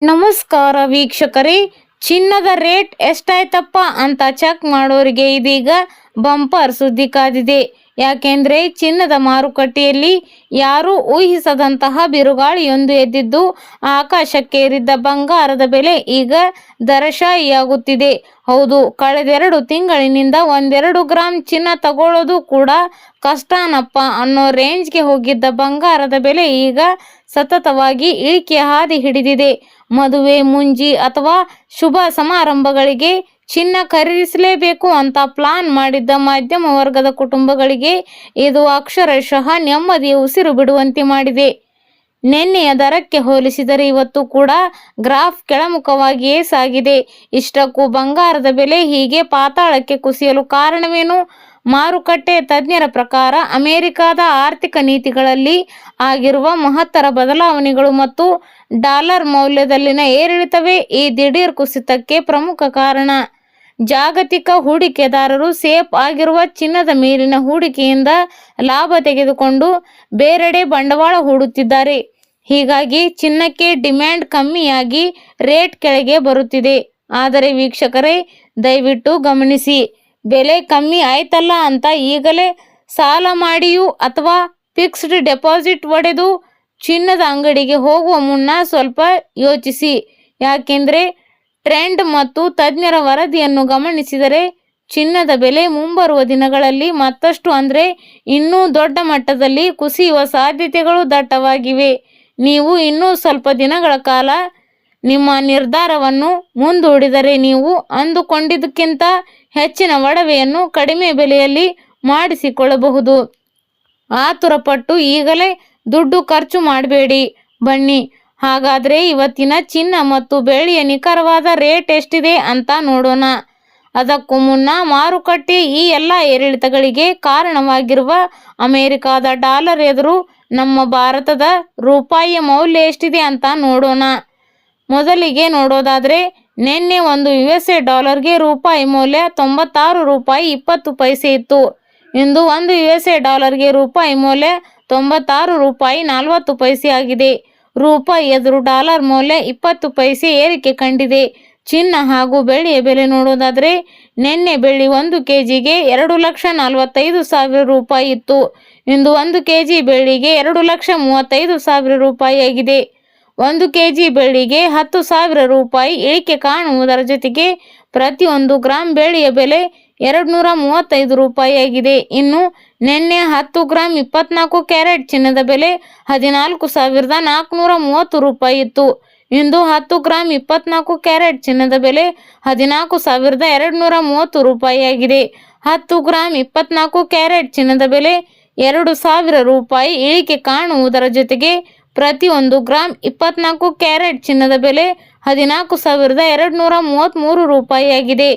ನಮಸ್ಕಾರ ವೀಕ್ಷಕರೇ, ಚಿನ್ನದ ರೇಟ್ ಎಷ್ಟಾಯ್ತಪ್ಪ ಅಂತ ಚೆಕ್ ಮಾಡೋರಿಗೆ ಇದೀಗ ಬಂಪರ್ ಸುದ್ದಿ ಕಾದಿದೆ. ಯಾಕೆಂದ್ರೆ ಚಿನ್ನದ ಮಾರುಕಟ್ಟೆಯಲ್ಲಿ ಯಾರೂ ಊಹಿಸದಂತಹ ಬಿರುಗಾಳಿಯೊಂದು ಎದ್ದಿದ್ದು ಆಕಾಶಕ್ಕೇರಿದ್ದ ಬಂಗಾರದ ಬೆಲೆ ಈಗ ದರಶಾಹಿಯಾಗುತ್ತಿದೆ. ಹೌದು, ಕಳೆದೆರಡು ತಿಂಗಳಿನಿಂದ 1-2 ಗ್ರಾಂ ಚಿನ್ನ ತಗೊಳ್ಳೋದು ಕೂಡ ಕಷ್ಟನಪ್ಪ ಅನ್ನೋ ರೇಂಜ್ಗೆ ಹೋಗಿದ್ದ ಬಂಗಾರದ ಬೆಲೆ ಈಗ ಸತತವಾಗಿ ಇಳಿಕೆ ಹಾದಿ ಹಿಡಿದಿದೆ. ಮದುವೆ, ಮುಂಜಿ ಅಥವಾ ಶುಭ ಸಮಾರಂಭಗಳಿಗೆ ಚಿನ್ನ ಖರೀದಿಸಲೇಬೇಕು ಅಂತ ಪ್ಲಾನ್ ಮಾಡಿದ್ದ ಮಧ್ಯಮ ವರ್ಗದ ಕುಟುಂಬಗಳಿಗೆ ಇದು ಅಕ್ಷರಶಃ ನೆಮ್ಮದಿಯ ಉಸಿರು ಬಿಡುವಂತೆ ಮಾಡಿದೆ. ನಿನ್ನೆಯ ದರಕ್ಕೆ ಹೋಲಿಸಿದರೆ ಇವತ್ತು ಕೂಡ ಗ್ರಾಫ್ ಕೆಳಮುಖವಾಗಿಯೇ ಸಾಗಿದೆ. ಇಷ್ಟಕ್ಕೂ ಬಂಗಾರದ ಬೆಲೆ ಹೀಗೆ ಪಾತಾಳಕ್ಕೆ ಕುಸಿಯಲು ಕಾರಣವೇನು? ಮಾರುಕಟ್ಟೆ ತಜ್ಞರ ಪ್ರಕಾರ ಅಮೆರಿಕದ ಆರ್ಥಿಕ ನೀತಿಗಳಲ್ಲಿ ಆಗಿರುವ ಮಹತ್ತರ ಬದಲಾವಣೆಗಳು ಮತ್ತು ಡಾಲರ್ ಮೌಲ್ಯದಲ್ಲಿನ ಏರಿಳಿತವೇ ಈ ದಿಢೀರ್ ಕುಸಿತಕ್ಕೆ ಪ್ರಮುಖ ಕಾರಣ. ಜಾಗತಿಕ ಹೂಡಿಕೆದಾರರು ಸೇಫ್ ಆಗಿರುವ ಚಿನ್ನದ ಮೇಲಿನ ಹೂಡಿಕೆಯಿಂದ ಲಾಭ ತೆಗೆದುಕೊಂಡು ಬೇರೆಡೆ ಬಂಡವಾಳ ಹೂಡುತ್ತಿದ್ದಾರೆ. ಹೀಗಾಗಿ ಚಿನ್ನಕ್ಕೆ ಡಿಮ್ಯಾಂಡ್ ಕಮ್ಮಿಯಾಗಿ ರೇಟ್ ಕೆಳಗೆ ಬರುತ್ತಿದೆ. ಆದರೆ ವೀಕ್ಷಕರೇ, ದಯವಿಟ್ಟು ಗಮನಿಸಿ, ಬೆಲೆ ಕಮ್ಮಿ ಆಯ್ತಲ್ಲ ಅಂತ ಈಗಲೇ ಸಾಲ ಮಾಡಿಯೂ ಅಥವಾ ಫಿಕ್ಸ್ಡ್ ಡೆಪಾಸಿಟ್ ಒಡೆದು ಚಿನ್ನದ ಅಂಗಡಿಗೆ ಹೋಗುವ ಮುನ್ನ ಸ್ವಲ್ಪ ಯೋಚಿಸಿ. ಯಾಕೆಂದರೆ ಟ್ರೆಂಡ್ ಮತ್ತು ತಜ್ಞರ ವರದಿಯನ್ನು ಗಮನಿಸಿದರೆ ಚಿನ್ನದ ಬೆಲೆ ಮುಂಬರುವ ದಿನಗಳಲ್ಲಿ ಮತ್ತಷ್ಟು ಅಂದರೆ ಇನ್ನೂ ದೊಡ್ಡ ಮಟ್ಟದಲ್ಲಿ ಕುಸಿಯುವ ಸಾಧ್ಯತೆಗಳು ದಟ್ಟವಾಗಿವೆ. ನೀವು ಇನ್ನೂ ಸ್ವಲ್ಪ ದಿನಗಳ ಕಾಲ ನಿಮ್ಮ ನಿರ್ಧಾರವನ್ನು ಮುಂದೂಡಿದರೆ ನೀವು ಅಂದುಕೊಂಡಿದ್ದಕ್ಕಿಂತ ಹೆಚ್ಚಿನ ಒಡವೆಯನ್ನು ಕಡಿಮೆ ಬೆಲೆಯಲ್ಲಿ ಮಾಡಿಸಿಕೊಳ್ಳಬಹುದು. ಆತುರಪಟ್ಟು ಈಗಲೇ ದುಡ್ಡು ಖರ್ಚು ಮಾಡಬೇಡಿ. ಬನ್ನಿ ಹಾಗಾದರೆ ಇವತ್ತಿನ ಚಿನ್ನ ಮತ್ತು ಬೆಳ್ಳಿಯ ನಿಖರವಾದ ರೇಟ್ ಎಷ್ಟಿದೆ ಅಂತ ನೋಡೋಣ. ಅದಕ್ಕೂ ಮುನ್ನ ಮಾರುಕಟ್ಟೆ ಈ ಎಲ್ಲ ಏರಿಳಿತಗಳಿಗೆ ಕಾರಣವಾಗಿರುವ ಅಮೆರಿಕದ ಡಾಲರ್ ಎದುರು ನಮ್ಮ ಭಾರತದ ರೂಪಾಯಿಯ ಮೌಲ್ಯ ಎಷ್ಟಿದೆ ಅಂತ ನೋಡೋಣ. ಮೊದಲಿಗೆ ನೋಡೋದಾದರೆ, ನಿನ್ನೆ ಒಂದು USA ಡಾಲರ್ಗೆ ರೂಪಾಯಿ ಮೌಲ್ಯ 96 ರೂಪಾಯಿ 20 ಪೈಸೆ ಇತ್ತು. ಇಂದು ಒಂದು USA ಡಾಲರ್ಗೆ ರೂಪಾಯಿ ಮೌಲ್ಯ 96 ರೂಪಾಯಿ 40 ಪೈಸೆ ಆಗಿದೆ. ರೂಪಾಯಿ ಎದುರು ಡಾಲರ್ ಮೌಲ್ಯ 20 ಪೈಸೆ ಏರಿಕೆ ಕಂಡಿದೆ. ಚಿನ್ನ ಹಾಗೂ ಬೆಳ್ಳಿಯ ಬೆಲೆ ನೋಡೋದಾದರೆ, ನಿನ್ನೆ ಬೆಳ್ಳಿ 1 kgಗೆ 2,45,000 ರೂಪಾಯಿ ಇತ್ತು. ಇಂದು 1 kg ಬೆಳ್ಳಿಗೆ 2,35,000 ರೂಪಾಯಿ ಆಗಿದೆ. 1 kg ಬೆಳ್ಳಿಗೆ 10,000 ರೂಪಾಯಿ ಇಳಿಕೆ ಕಾಣುವುದರ ಜೊತೆಗೆ ಪ್ರತಿ 1 ಗ್ರಾಂ ಬೆಳ್ಳಿಯ ಬೆಲೆ 235 ರೂಪಾಯಿ ಆಗಿದೆ. ಇನ್ನು ನಿನ್ನೆ 10 ಗ್ರಾಂ 24 ಕ್ಯಾರೆಟ್ ಚಿನ್ನದ ಬೆಲೆ 14,430 ರೂಪಾಯಿ ಇತ್ತು. ಇಂದು 10 ಗ್ರಾಂ 24 ಕ್ಯಾರೆಟ್ ಚಿನ್ನದ ಬೆಲೆ 14,230 ರೂಪಾಯಿ ಆಗಿದೆ. 10 ಗ್ರಾಂ 24 ಕ್ಯಾರೆಟ್ ಚಿನ್ನದ ಬೆಲೆ 2,000 ರೂಪಾಯಿ ಇಳಿಕೆ ಕಾಣುವುದರ ಜೊತೆಗೆ ಪ್ರತಿ 1 ಗ್ರಾಂ 24 ಕ್ಯಾರೆಟ್ ಚಿನ್ನದ ಬೆಲೆ 14,233 ರೂಪಾಯಿ ಆಗಿದೆ.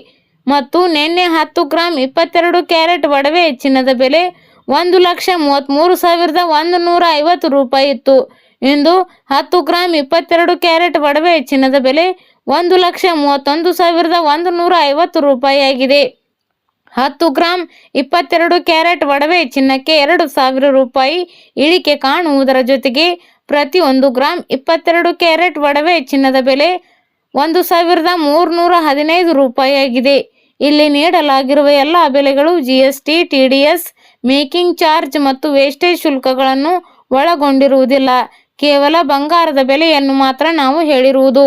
ಮತ್ತು ನಿನ್ನೆ 10 ಗ್ರಾಂ 22 ಕ್ಯಾರೆಟ್ ಒಡವೆ ಚಿನ್ನದ ಬೆಲೆ 1,33,150 ರೂಪಾಯಿ ಇತ್ತು. ಇಂದು 10 ಗ್ರಾಂ 22 ಕ್ಯಾರೆಟ್ ಒಡವೆ ಚಿನ್ನದ ಬೆಲೆ 1,31,150 ರೂಪಾಯಿ ಆಗಿದೆ. 10 ಗ್ರಾಂ 22 ಕ್ಯಾರೆಟ್ ಒಡವೆ ಚಿನ್ನಕ್ಕೆ 2,000 ರೂಪಾಯಿ ಇಳಿಕೆ ಕಾಣುವುದರ ಜೊತೆಗೆ ಪ್ರತಿ 1 ಗ್ರಾಂ 22 ಕ್ಯಾರೆಟ್ ಒಡವೆ ಚಿನ್ನದ ಬೆಲೆ 1,315 ರೂಪಾಯಿ ಆಗಿದೆ. ಇಲ್ಲಿ ನೀಡಲಾಗಿರುವ ಎಲ್ಲ ಬೆಲೆಗಳು GST, TDS, ಮೇಕಿಂಗ್ ಚಾರ್ಜ್ ಮತ್ತು ವೇಸ್ಟೇಜ್ ಶುಲ್ಕಗಳನ್ನು ಒಳಗೊಂಡಿರುವುದಿಲ್ಲ. ಕೇವಲ ಬಂಗಾರದ ಬೆಲೆಯನ್ನು ಮಾತ್ರ ನಾವು ಹೇಳಿರುವುದು.